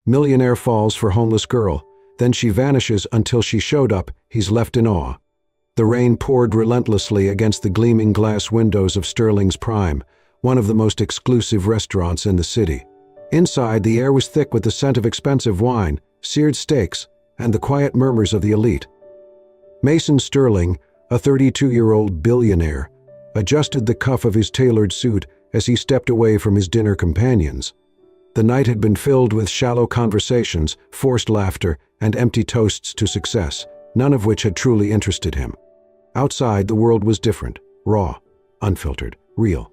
Millionaire falls for homeless girl, then she vanishes until she showed up, he's left in awe. The rain poured relentlessly against the gleaming glass windows of Sterling's Prime, one of the most exclusive restaurants in the city. Inside, the air was thick with the scent of expensive wine, seared steaks, and the quiet murmurs of the elite. Mason Sterling, a 32-year-old billionaire, adjusted the cuff of his tailored suit as he stepped away from his dinner companions. The night had been filled with shallow conversations, forced laughter, and empty toasts to success, none of which had truly interested him. Outside, the world was different, raw, unfiltered, real.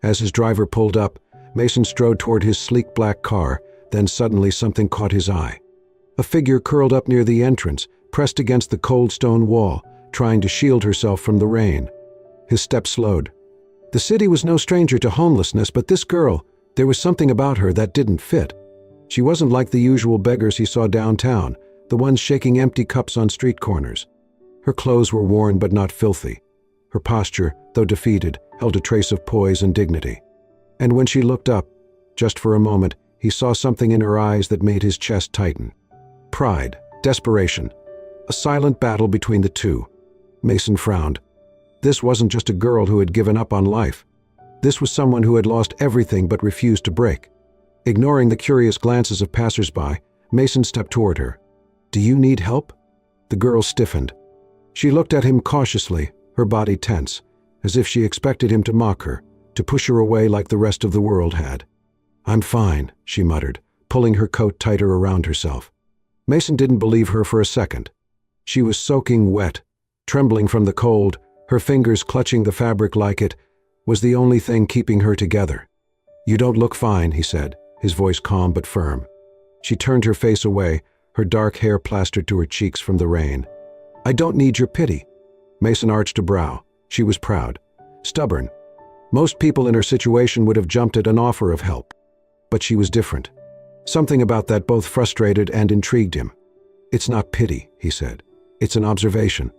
As his driver pulled up, Mason strode toward his sleek black car, then suddenly something caught his eye. A figure curled up near the entrance, pressed against the cold stone wall, trying to shield herself from the rain. His step slowed. The city was no stranger to homelessness, but this girl, there was something about her that didn't fit. She wasn't like the usual beggars he saw downtown, the ones shaking empty cups on street corners. Her clothes were worn but not filthy. Her posture, though defeated, held a trace of poise and dignity. And when she looked up, just for a moment, he saw something in her eyes that made his chest tighten. Pride, desperation, a silent battle between the two. Mason frowned. This wasn't just a girl who had given up on life. This was someone who had lost everything but refused to break. Ignoring the curious glances of passers-by, Mason stepped toward her. "Do you need help?" The girl stiffened. She looked at him cautiously, her body tense, as if she expected him to mock her, to push her away like the rest of the world had. "I'm fine," she muttered, pulling her coat tighter around herself. Mason didn't believe her for a second. She was soaking wet, trembling from the cold, her fingers clutching the fabric like it was the only thing keeping her together. "You don't look fine," he said, his voice calm but firm. She turned her face away, her dark hair plastered to her cheeks from the rain. "I don't need your pity." Mason arched a brow. She was proud, stubborn. Most people in her situation would have jumped at an offer of help. But she was different. Something about that both frustrated and intrigued him. "It's not pity," he said. "It's an observation.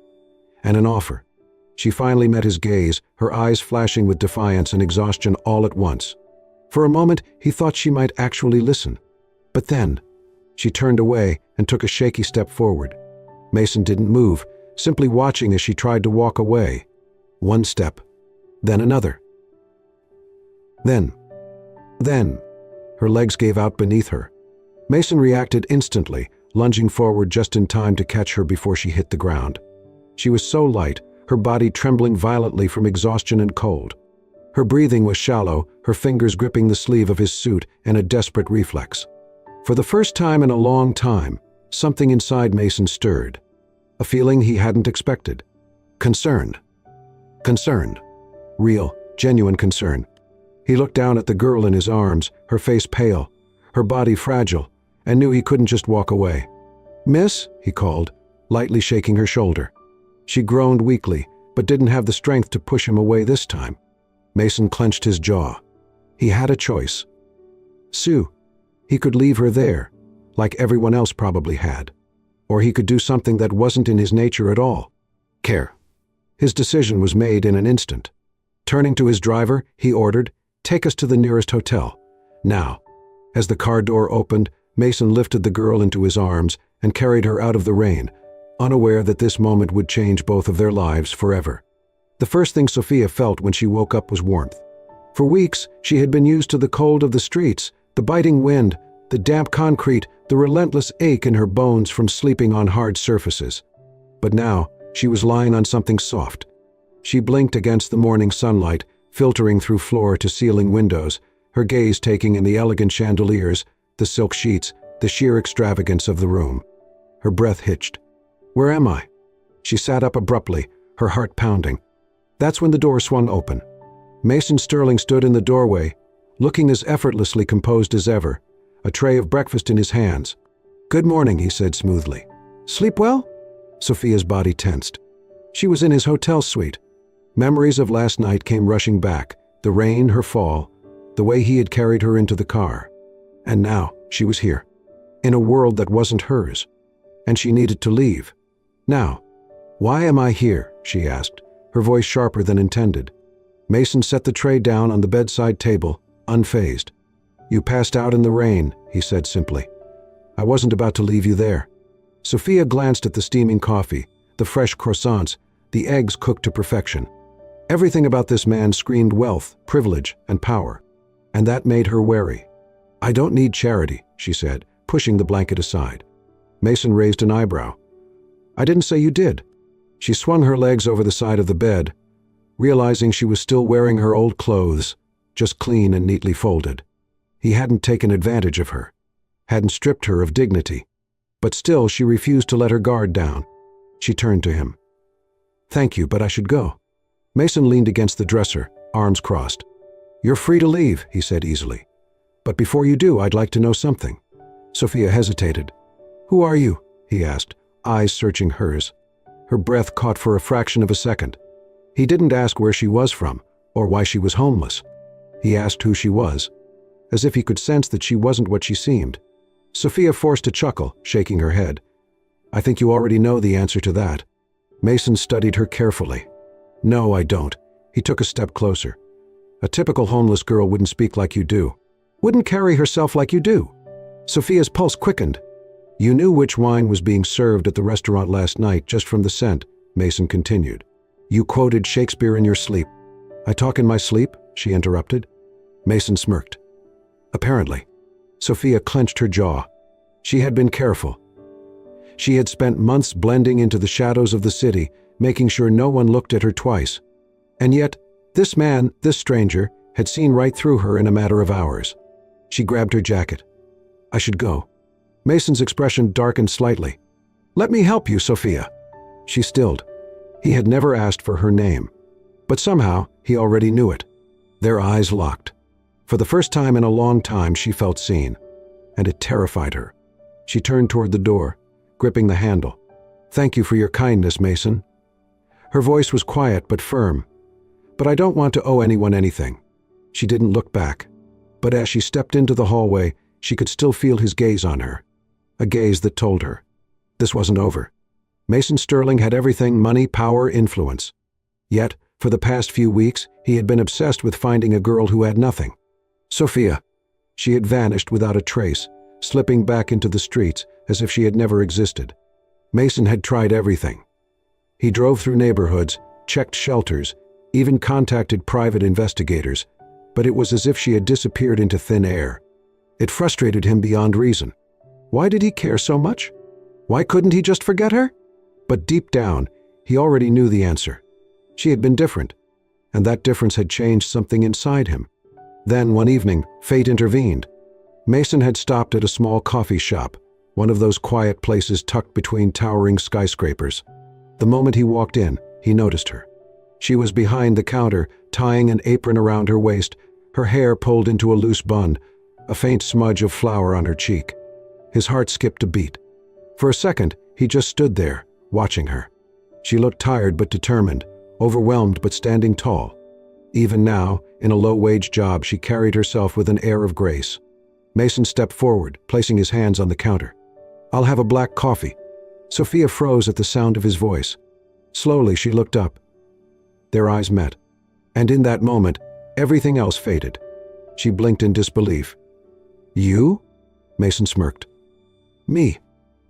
And an offer." She finally met his gaze, her eyes flashing with defiance and exhaustion all at once. For a moment, he thought she might actually listen. But then, she turned away and took a shaky step forward. Mason didn't move, simply watching as she tried to walk away. One step, then another. Then, her legs gave out beneath her. Mason reacted instantly, lunging forward just in time to catch her before she hit the ground. She was so light, her body trembling violently from exhaustion and cold. Her breathing was shallow, her fingers gripping the sleeve of his suit in a desperate reflex. For the first time in a long time, something inside Mason stirred. A feeling he hadn't expected. Concerned. Concerned. Real, genuine concern. He looked down at the girl in his arms, her face pale, her body fragile, and knew he couldn't just walk away. "Miss," he called, lightly shaking her shoulder. She groaned weakly, but didn't have the strength to push him away this time. Mason clenched his jaw. He had a choice. Sue. He could leave her there, like everyone else probably had. Or he could do something that wasn't in his nature at all. Care. His decision was made in an instant. Turning to his driver, he ordered, "Take us to the nearest hotel. Now." As the car door opened, Mason lifted the girl into his arms and carried her out of the rain, unaware that this moment would change both of their lives forever. The first thing Sophia felt when she woke up was warmth. For weeks, she had been used to the cold of the streets, the biting wind, the damp concrete, the relentless ache in her bones from sleeping on hard surfaces. But now, she was lying on something soft. She blinked against the morning sunlight, filtering through floor-to-ceiling windows, her gaze taking in the elegant chandeliers, the silk sheets, the sheer extravagance of the room. Her breath hitched. "Where am I?" She sat up abruptly, her heart pounding. That's when the door swung open. Mason Sterling stood in the doorway, looking as effortlessly composed as ever, a tray of breakfast in his hands. "Good morning," he said smoothly. "Sleep well?" Sophia's body tensed. She was in his hotel suite. Memories of last night came rushing back, the rain, her fall, the way he had carried her into the car. And now she was here, in a world that wasn't hers. And she needed to leave. Now. "Why am I here?" she asked, her voice sharper than intended. Mason set the tray down on the bedside table, unfazed. "You passed out in the rain," he said simply. I wasn't about to leave you there." Sophia glanced at the steaming coffee, the fresh croissants, the eggs cooked to perfection. Everything about this man screamed wealth, privilege, and power, and that made her wary. "I don't need charity," she said, pushing the blanket aside. Mason raised an eyebrow. "I didn't say you did." She swung her legs over the side of the bed, realizing she was still wearing her old clothes, just clean and neatly folded. He hadn't taken advantage of her, hadn't stripped her of dignity, but still she refused to let her guard down. She turned to him. "Thank you, but I should go." Mason leaned against the dresser, arms crossed. "You're free to leave," he said easily. "But before you do, I'd like to know something." Sophia hesitated. "Who are you?" he asked, eyes searching hers. Her breath caught for a fraction of a second. He didn't ask where she was from, or why she was homeless. He asked who she was, as if he could sense that she wasn't what she seemed. Sophia forced a chuckle, shaking her head. "I think you already know the answer to that." Mason studied her carefully. "No, I don't." He took a step closer. "A typical homeless girl wouldn't speak like you do. Wouldn't carry herself like you do." Sophia's pulse quickened. "You knew which wine was being served at the restaurant last night just from the scent," Mason continued. "You quoted Shakespeare in your sleep." "I talk in my sleep?" she interrupted. Mason smirked. "Apparently." Sophia clenched her jaw. She had been careful. She had spent months blending into the shadows of the city, making sure no one looked at her twice. And yet, this man, this stranger, had seen right through her in a matter of hours. She grabbed her jacket. "I should go." Mason's expression darkened slightly. "Let me help you, Sophia." She stilled. He had never asked for her name, but somehow he already knew it. Their eyes locked. For the first time in a long time, she felt seen, and it terrified her. She turned toward the door, gripping the handle. "Thank you for your kindness, Mason." Her voice was quiet but firm. "But I don't want to owe anyone anything." She didn't look back, but as she stepped into the hallway, she could still feel his gaze on her. A gaze that told her this wasn't over. Mason Sterling had everything: money, power, influence. Yet, for the past few weeks, he had been obsessed with finding a girl who had nothing. Sophia. She had vanished without a trace, slipping back into the streets as if she had never existed. Mason had tried everything. He drove through neighborhoods, checked shelters, even contacted private investigators, but it was as if she had disappeared into thin air. It frustrated him beyond reason. Why did he care so much? Why couldn't he just forget her? But deep down, he already knew the answer. She had been different, and that difference had changed something inside him. Then, one evening, fate intervened. Mason had stopped at a small coffee shop, one of those quiet places tucked between towering skyscrapers. The moment he walked in, he noticed her. She was behind the counter, tying an apron around her waist, her hair pulled into a loose bun, a faint smudge of flour on her cheek. His heart skipped a beat. For a second, he just stood there, watching her. She looked tired but determined, overwhelmed but standing tall. Even now, in a low-wage job, she carried herself with an air of grace. Mason stepped forward, placing his hands on the counter. "I'll have a black coffee." Sophia froze at the sound of his voice. Slowly, she looked up. Their eyes met. And in that moment, everything else faded. She blinked in disbelief. "You?" Mason smirked. "Me."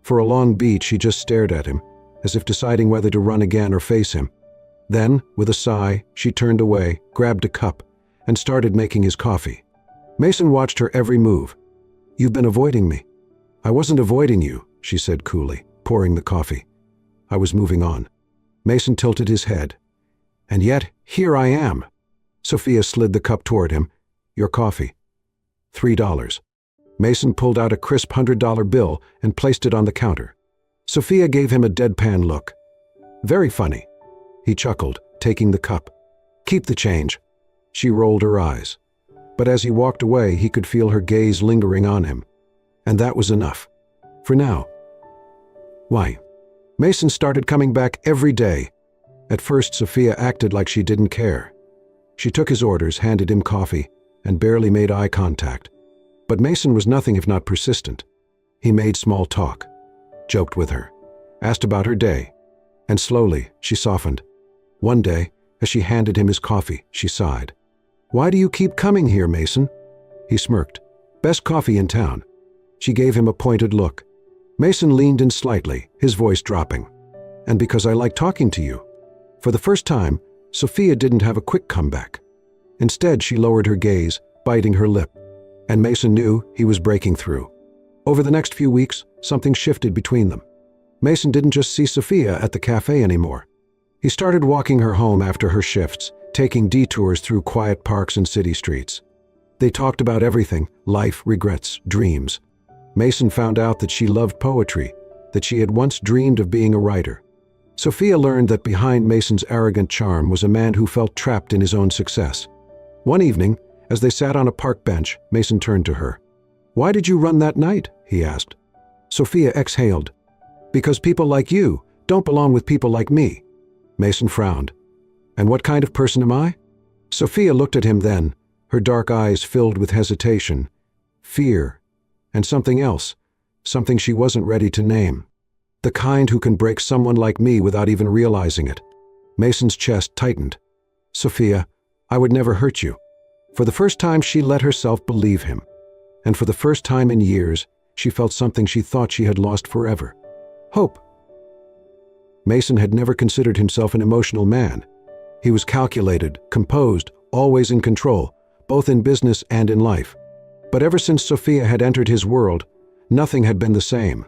For a long beat, she just stared at him, as if deciding whether to run again or face him. Then, with a sigh, she turned away, grabbed a cup, and started making his coffee. Mason watched her every move. "You've been avoiding me." "I wasn't avoiding you," she said coolly, pouring the coffee. "I was moving on." Mason tilted his head. "And yet, here I am." Sophia slid the cup toward him. "Your coffee." $3. Mason pulled out a crisp $100 bill and placed it on the counter. Sophia gave him a deadpan look. "Very funny." He chuckled, taking the cup. "Keep the change." She rolled her eyes. But as he walked away, he could feel her gaze lingering on him. And that was enough. For now. Why? Mason started coming back every day. At first, Sophia acted like she didn't care. She took his orders, handed him coffee, and barely made eye contact. But Mason was nothing if not persistent. He made small talk, joked with her, asked about her day, and slowly she softened. One day, as she handed him his coffee, she sighed. "Why do you keep coming here, Mason?" He smirked. "Best coffee in town." She gave him a pointed look. Mason leaned in slightly, his voice dropping. "And because I like talking to you." For the first time, Sophia didn't have a quick comeback. Instead, she lowered her gaze, biting her lip. And Mason knew he was breaking through. Over the next few weeks, something shifted between them. Mason didn't just see Sophia at the cafe anymore. He started walking her home after her shifts, taking detours through quiet parks and city streets. They talked about everything: life, regrets, dreams. Mason found out that she loved poetry, that she had once dreamed of being a writer. Sophia learned that behind Mason's arrogant charm was a man who felt trapped in his own success. One evening, as they sat on a park bench, Mason turned to her. "Why did you run that night?" he asked. Sophia exhaled. "Because people like you don't belong with people like me." Mason frowned. "And what kind of person am I?" Sophia looked at him then, her dark eyes filled with hesitation, fear, and something else, something she wasn't ready to name. "The kind who can break someone like me without even realizing it." Mason's chest tightened. "Sophia, I would never hurt you." For the first time, she let herself believe him. And for the first time in years, she felt something she thought she had lost forever: hope. Mason had never considered himself an emotional man. He was calculated, composed, always in control, both in business and in life. But ever since Sophia had entered his world, nothing had been the same.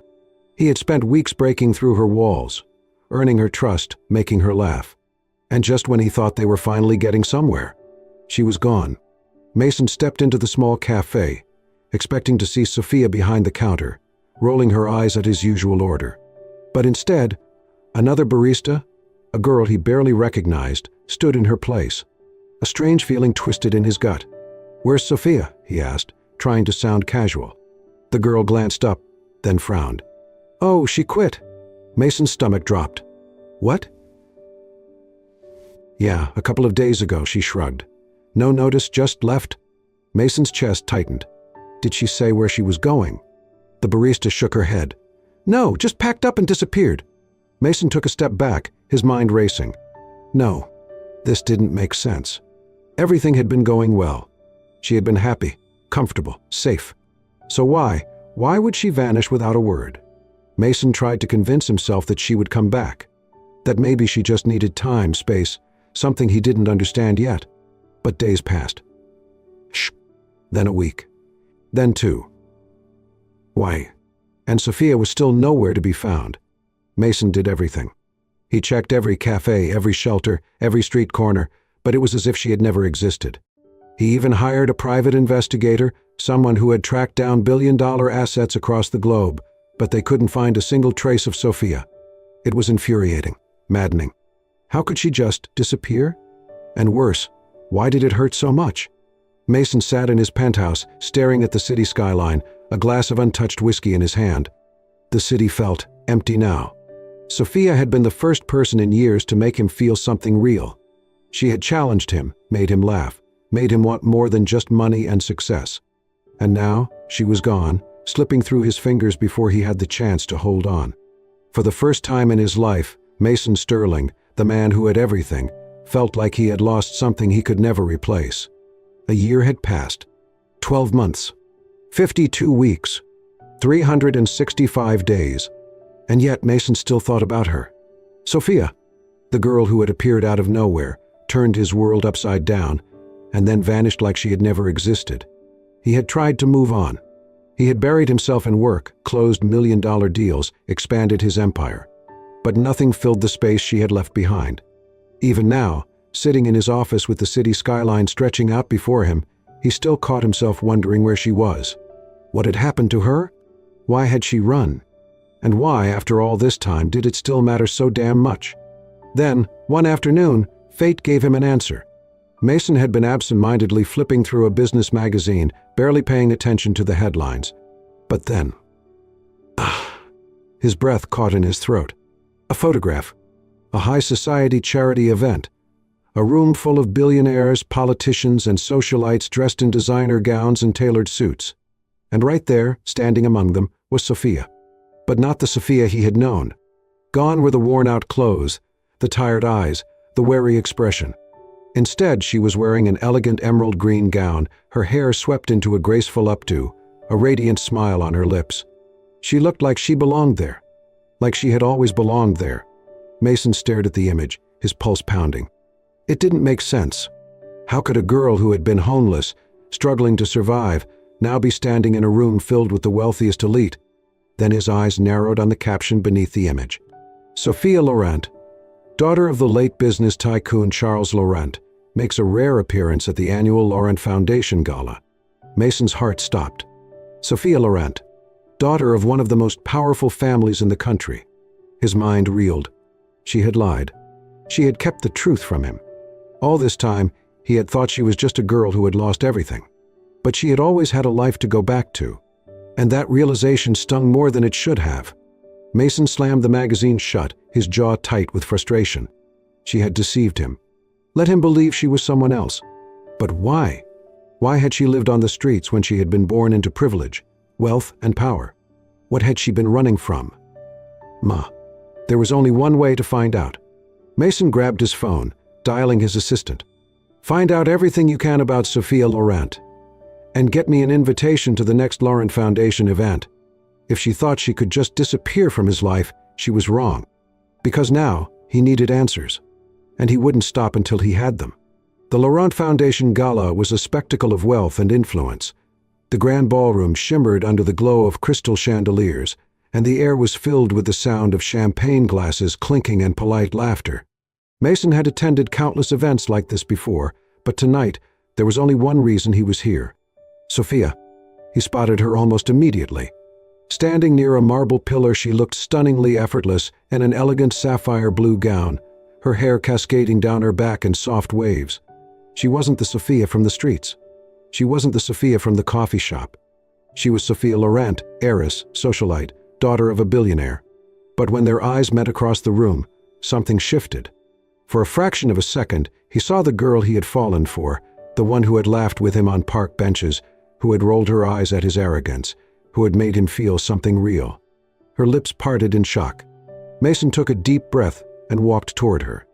He had spent weeks breaking through her walls, earning her trust, making her laugh. And just when he thought they were finally getting somewhere, she was gone. Mason stepped into the small cafe, expecting to see Sophia behind the counter, rolling her eyes at his usual order. But instead, another barista, a girl he barely recognized, stood in her place. A strange feeling twisted in his gut. "Where's Sophia?" he asked, trying to sound casual. The girl glanced up, then frowned. "Oh, she quit." Mason's stomach dropped. "What?" "Yeah, a couple of days ago," she shrugged. "No notice, just left?" Mason's chest tightened. Did she say where she was going? The barista shook her head. "No, just packed up and disappeared." Mason took a step back, his mind racing. No, this didn't make sense. Everything had been going well. She had been happy, comfortable, safe. So why would she vanish without a word? Mason tried to convince himself that she would come back, that maybe she just needed time, space, something he didn't understand yet. But days passed. Then a week. Then 2. Why? And Sophia was still nowhere to be found. Mason did everything. He checked every cafe, every shelter, every street corner, but it was as if she had never existed. He even hired a private investigator, someone who had tracked down billion-dollar assets across the globe, but they couldn't find a single trace of Sophia. It was infuriating, maddening. How could she just disappear? And worse, why did it hurt so much? Mason sat in his penthouse, staring at the city skyline, a glass of untouched whiskey in his hand. The city felt empty now. Sophia had been the first person in years to make him feel something real. She had challenged him, made him laugh, made him want more than just money and success. And now, she was gone, slipping through his fingers before he had the chance to hold on. For the first time in his life, Mason Sterling, the man who had everything, felt like he had lost something he could never replace. A year had passed. 12 months. 52 weeks. 365 days. And yet Mason still thought about her. Sophia, the girl who had appeared out of nowhere, turned his world upside down, and then vanished like she had never existed. He had tried to move on. He had buried himself in work, closed million-dollar deals, expanded his empire. But nothing filled the space she had left behind. Even now, sitting in his office with the city skyline stretching out before him, he still caught himself wondering where she was. What had happened to her? Why had she run? And why, after all this time, did it still matter so damn much? Then, one afternoon, fate gave him an answer. Mason had been absent-mindedly flipping through a business magazine, barely paying attention to the headlines. But then... His breath caught in his throat. A photograph. A high-society charity event. A room full of billionaires, politicians, and socialites dressed in designer gowns and tailored suits. And right there, standing among them, was Sophia. But not the Sophia he had known. Gone were the worn-out clothes, the tired eyes, the wary expression. Instead, she was wearing an elegant emerald green gown, her hair swept into a graceful updo, a radiant smile on her lips. She looked like she belonged there, like she had always belonged there. Mason stared at the image, his pulse pounding. It didn't make sense. How could a girl who had been homeless, struggling to survive, now be standing in a room filled with the wealthiest elite? Then his eyes narrowed on the caption beneath the image. Sophia Laurent, daughter of the late business tycoon Charles Laurent, makes a rare appearance at the annual Laurent Foundation Gala. Mason's heart stopped. Sophia Laurent, daughter of one of the most powerful families in the country. His mind reeled. She had lied. She had kept the truth from him. All this time, he had thought she was just a girl who had lost everything. But she had always had a life to go back to. And that realization stung more than it should have. Mason slammed the magazine shut, his jaw tight with frustration. She had deceived him. Let him believe she was someone else. But why? Why had she lived on the streets when she had been born into privilege, wealth, and power? What had she been running from? There was only one way to find out. Mason grabbed his phone, dialing his assistant. Find out everything you can about Sophia Laurent. And get me an invitation to the next Laurent Foundation event. If she thought she could just disappear from his life, she was wrong. Because now, he needed answers. And he wouldn't stop until he had them. The Laurent Foundation Gala was a spectacle of wealth and influence. The grand ballroom shimmered under the glow of crystal chandeliers, and the air was filled with the sound of champagne glasses clinking and polite laughter. Mason had attended countless events like this before, but tonight there was only one reason he was here. Sophia. He spotted her almost immediately. Standing near a marble pillar, she looked stunningly effortless in an elegant sapphire blue gown, her hair cascading down her back in soft waves. She wasn't the Sophia from the streets. She wasn't the Sophia from the coffee shop. She was Sophia Laurent, heiress, socialite, daughter of a billionaire. But when their eyes met across the room, something shifted. For a fraction of a second, he saw the girl he had fallen for, the one who had laughed with him on park benches, who had rolled her eyes at his arrogance, who had made him feel something real. Her lips parted in shock. Mason took a deep breath and walked toward her.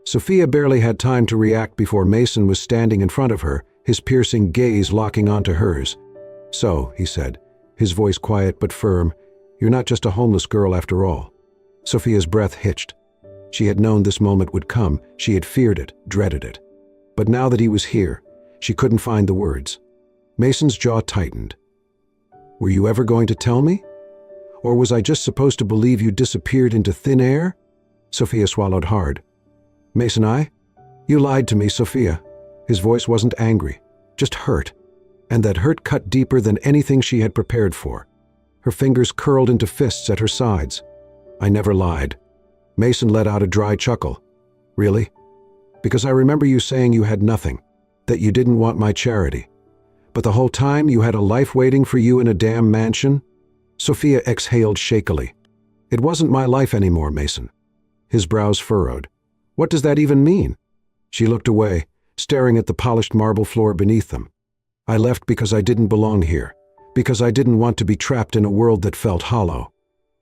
Sophia barely had time to react before Mason was standing in front of her, his piercing gaze locking onto hers. So, he said, his voice quiet but firm, you're not just a homeless girl after all. Sophia's breath hitched. She had known this moment would come. She had feared it, dreaded it. But now that he was here, she couldn't find the words. Mason's jaw tightened. Were you ever going to tell me? Or was I just supposed to believe you disappeared into thin air? Sophia swallowed hard. Mason, You lied to me, Sophia. His voice wasn't angry, just hurt. And that hurt cut deeper than anything she had prepared for. Her fingers curled into fists at her sides. I never lied. Mason let out a dry chuckle. Really? Because I remember you saying you had nothing, that you didn't want my charity. But the whole time you had a life waiting for you in a damn mansion? Sophia exhaled shakily. It wasn't my life anymore, Mason. His brows furrowed. What does that even mean? She looked away, staring at the polished marble floor beneath them. I left because I didn't belong here, because I didn't want to be trapped in a world that felt hollow.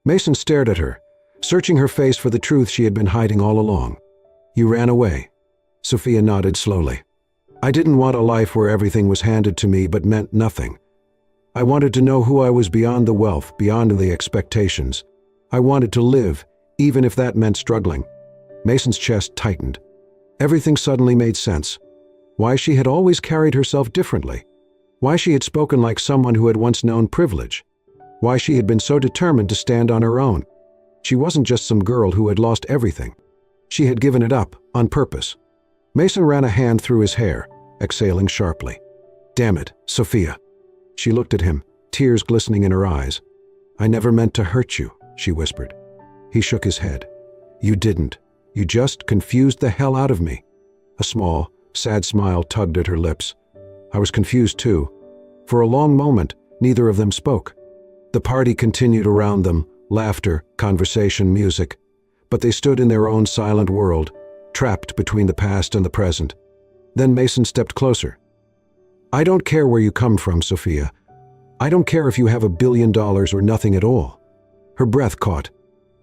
Mason stared at her, searching her face for the truth she had been hiding all along. You ran away. Sophia nodded slowly. I didn't want a life where everything was handed to me but meant nothing. I wanted to know who I was beyond the wealth, beyond the expectations. I wanted to live, even if that meant struggling. Mason's chest tightened. Everything suddenly made sense. Why she had always carried herself differently. Why she had spoken like someone who had once known privilege. Why she had been so determined to stand on her own. She wasn't just some girl who had lost everything. She had given it up, on purpose. Mason ran a hand through his hair, exhaling sharply. Damn it, Sophia. She looked at him, tears glistening in her eyes. I never meant to hurt you, she whispered. He shook his head. You didn't. You just confused the hell out of me. A small, sad smile tugged at her lips. I was confused too. For a long moment, neither of them spoke. The party continued around them, laughter, conversation, music. But they stood in their own silent world, trapped between the past and the present. Then Mason stepped closer. I don't care where you come from, Sophia. I don't care if you have $1 billion or nothing at all. Her breath caught.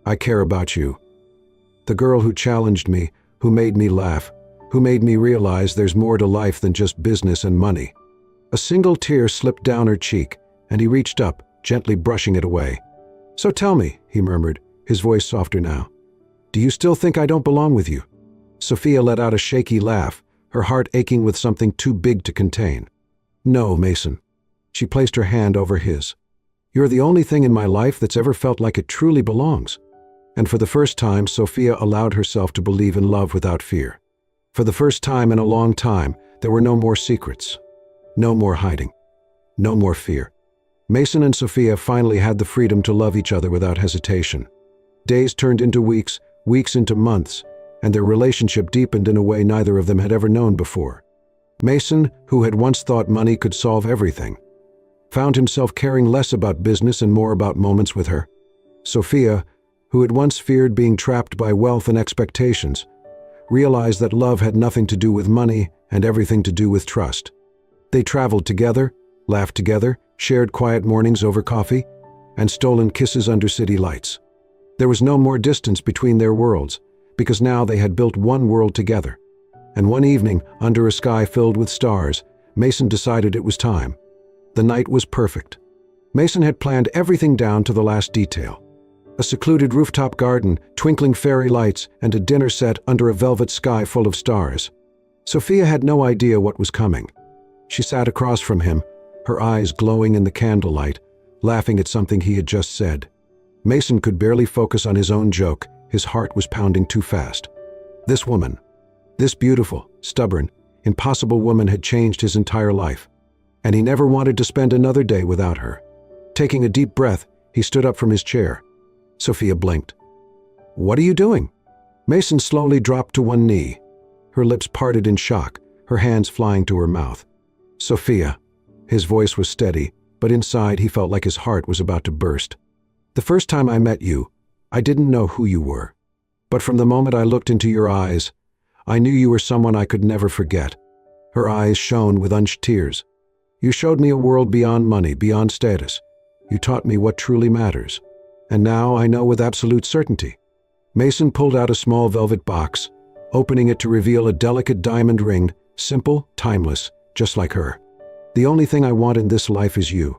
I care about you. The girl who challenged me, who made me laugh, who made me realize there's more to life than just business and money. A single tear slipped down her cheek, and he reached up, gently brushing it away. "So tell me," he murmured, his voice softer now, "do you still think I don't belong with you?" Sophia let out a shaky laugh, her heart aching with something too big to contain. "No, Mason." She placed her hand over his. "You're the only thing in my life that's ever felt like it truly belongs." And for the first time, Sophia allowed herself to believe in love without fear. For the first time in a long time, there were no more secrets, no more hiding, no more fear. Mason and Sophia finally had the freedom to love each other without hesitation. Days turned into weeks, weeks into months, and their relationship deepened in a way neither of them had ever known before. Mason, who had once thought money could solve everything, found himself caring less about business and more about moments with her. Sophia, who had once feared being trapped by wealth and expectations, realized that love had nothing to do with money and everything to do with trust. They traveled together, laughed together, shared quiet mornings over coffee, and stolen kisses under city lights. There was no more distance between their worlds, because now they had built one world together. And one evening, under a sky filled with stars, Mason decided it was time. The night was perfect. Mason had planned everything down to the last detail. A secluded rooftop garden, twinkling fairy lights, and a dinner set under a velvet sky full of stars. Sophia had no idea what was coming. She sat across from him, her eyes glowing in the candlelight, laughing at something he had just said. Mason could barely focus on his own joke. His heart was pounding too fast. This woman, this beautiful, stubborn, impossible woman had changed his entire life, and he never wanted to spend another day without her. Taking a deep breath, he stood up from his chair. Sophia blinked. "What are you doing?" Mason slowly dropped to one knee. Her lips parted in shock, her hands flying to her mouth. "Sophia." His voice was steady, but inside he felt like his heart was about to burst. "The first time I met you, I didn't know who you were. But from the moment I looked into your eyes, I knew you were someone I could never forget." Her eyes shone with unshed tears. "You showed me a world beyond money, beyond status. You taught me what truly matters. And now I know with absolute certainty." Mason pulled out a small velvet box, opening it to reveal a delicate diamond ring, simple, timeless, just like her. "The only thing I want in this life is you."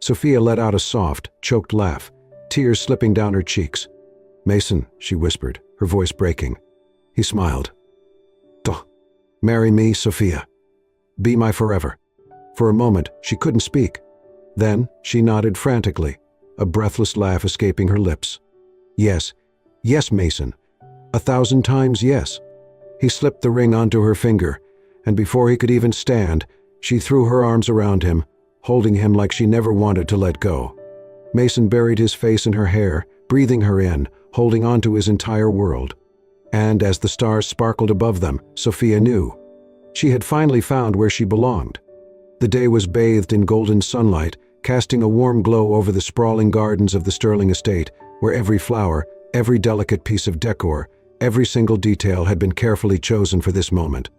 Sophia let out a soft, choked laugh, tears slipping down her cheeks. "Mason," she whispered, her voice breaking. He smiled. "Duh. Marry me, Sophia. Be my forever." For a moment, she couldn't speak. Then she nodded frantically, a breathless laugh escaping her lips. "Yes, yes, Mason. 1,000 times yes." He slipped the ring onto her finger, and before he could even stand, she threw her arms around him, holding him like she never wanted to let go. Mason buried his face in her hair, breathing her in, holding on to his entire world. And as the stars sparkled above them, Sophia knew. She had finally found where she belonged. The day was bathed in golden sunlight, casting a warm glow over the sprawling gardens of the Sterling estate, where every flower, every delicate piece of decor, every single detail had been carefully chosen for this moment.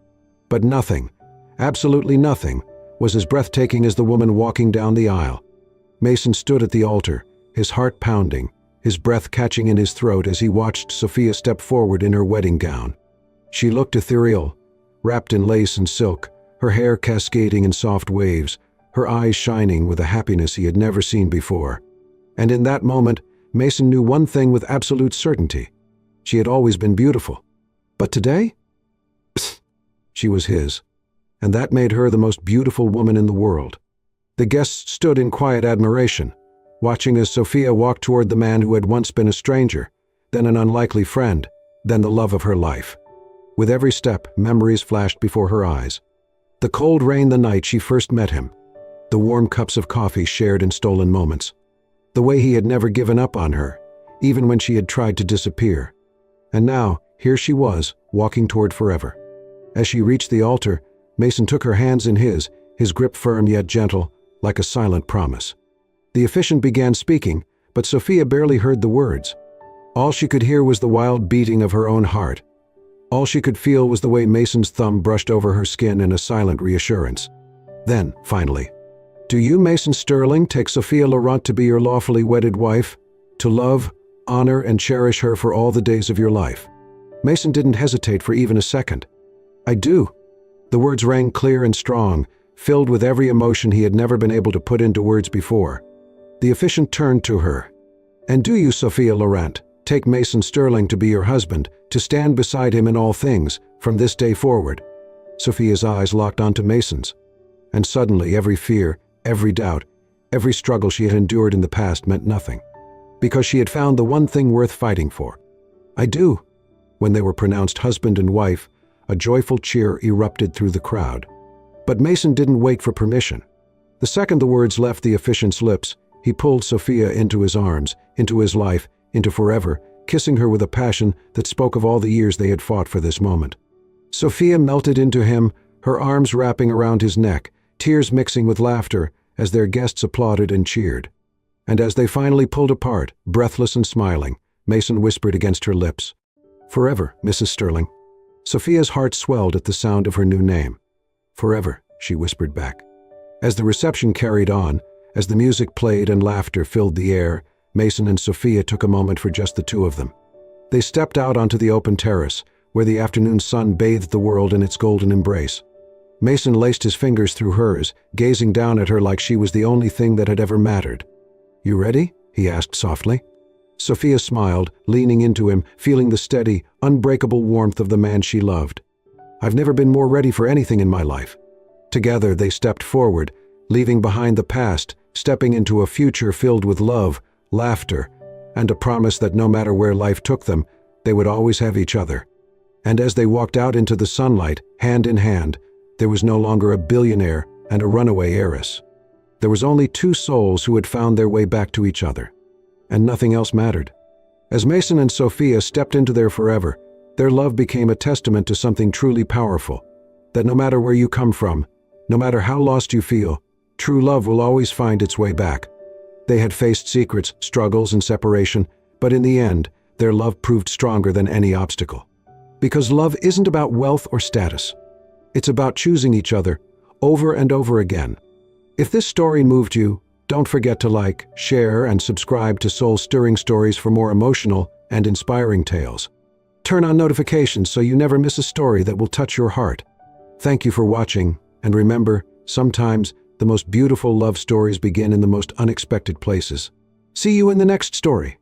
But nothing, absolutely nothing, was as breathtaking as the woman walking down the aisle. Mason stood at the altar, his heart pounding, his breath catching in his throat as he watched Sophia step forward in her wedding gown. She looked ethereal, wrapped in lace and silk, her hair cascading in soft waves, her eyes shining with a happiness he had never seen before. And in that moment, Mason knew one thing with absolute certainty. She had always been beautiful. But today? Psst, she was his. And that made her the most beautiful woman in the world. The guests stood in quiet admiration, watching as Sophia walked toward the man who had once been a stranger, then an unlikely friend, then the love of her life. With every step, memories flashed before her eyes. The cold rain the night she first met him, the warm cups of coffee shared in stolen moments, the way he had never given up on her, even when she had tried to disappear. And now, here she was, walking toward forever. As she reached the altar, Mason took her hands in his grip firm yet gentle, like a silent promise. The officiant began speaking, but Sophia barely heard the words. All she could hear was the wild beating of her own heart. All she could feel was the way Mason's thumb brushed over her skin in a silent reassurance. Then, finally, "Do you, Mason Sterling, take Sophia Laurent to be your lawfully wedded wife, to love, honor, and cherish her for all the days of your life?" Mason didn't hesitate for even a second. "I do." The words rang clear and strong, filled with every emotion he had never been able to put into words before. The officiant turned to her. "And do you, Sophia Laurent, take Mason Sterling to be your husband, to stand beside him in all things, from this day forward?" Sophia's eyes locked onto Mason's. And suddenly every fear, every doubt, every struggle she had endured in the past meant nothing. Because she had found the one thing worth fighting for. "I do." When they were pronounced husband and wife, a joyful cheer erupted through the crowd. But Mason didn't wait for permission. The second the words left the officiant's lips, he pulled Sophia into his arms, into his life, into forever, kissing her with a passion that spoke of all the years they had fought for this moment. Sophia melted into him, her arms wrapping around his neck, tears mixing with laughter as their guests applauded and cheered. And as they finally pulled apart, breathless and smiling, Mason whispered against her lips, "Forever, Mrs. Sterling." Sophia's heart swelled at the sound of her new name. "Forever," she whispered back. As the reception carried on, as the music played and laughter filled the air, Mason and Sophia took a moment for just the two of them. They stepped out onto the open terrace, where the afternoon sun bathed the world in its golden embrace. Mason laced his fingers through hers, gazing down at her like she was the only thing that had ever mattered. "You ready?" he asked softly. Sophia smiled, leaning into him, feeling the steady, unbreakable warmth of the man she loved. "I've never been more ready for anything in my life." Together they stepped forward, leaving behind the past, stepping into a future filled with love, laughter, and a promise that no matter where life took them, they would always have each other. And as they walked out into the sunlight, hand in hand, there was no longer a billionaire and a runaway heiress. There was only two souls who had found their way back to each other. And nothing else mattered. As Mason and Sophia stepped into their forever, their love became a testament to something truly powerful. That no matter where you come from, no matter how lost you feel, true love will always find its way back. They had faced secrets, struggles, and separation, but in the end, their love proved stronger than any obstacle. Because love isn't about wealth or status. It's about choosing each other, over and over again. If this story moved you, don't forget to like, share, and subscribe to Soul-Stirring Stories for more emotional and inspiring tales. Turn on notifications so you never miss a story that will touch your heart. Thank you for watching, and remember, sometimes the most beautiful love stories begin in the most unexpected places. See you in the next story.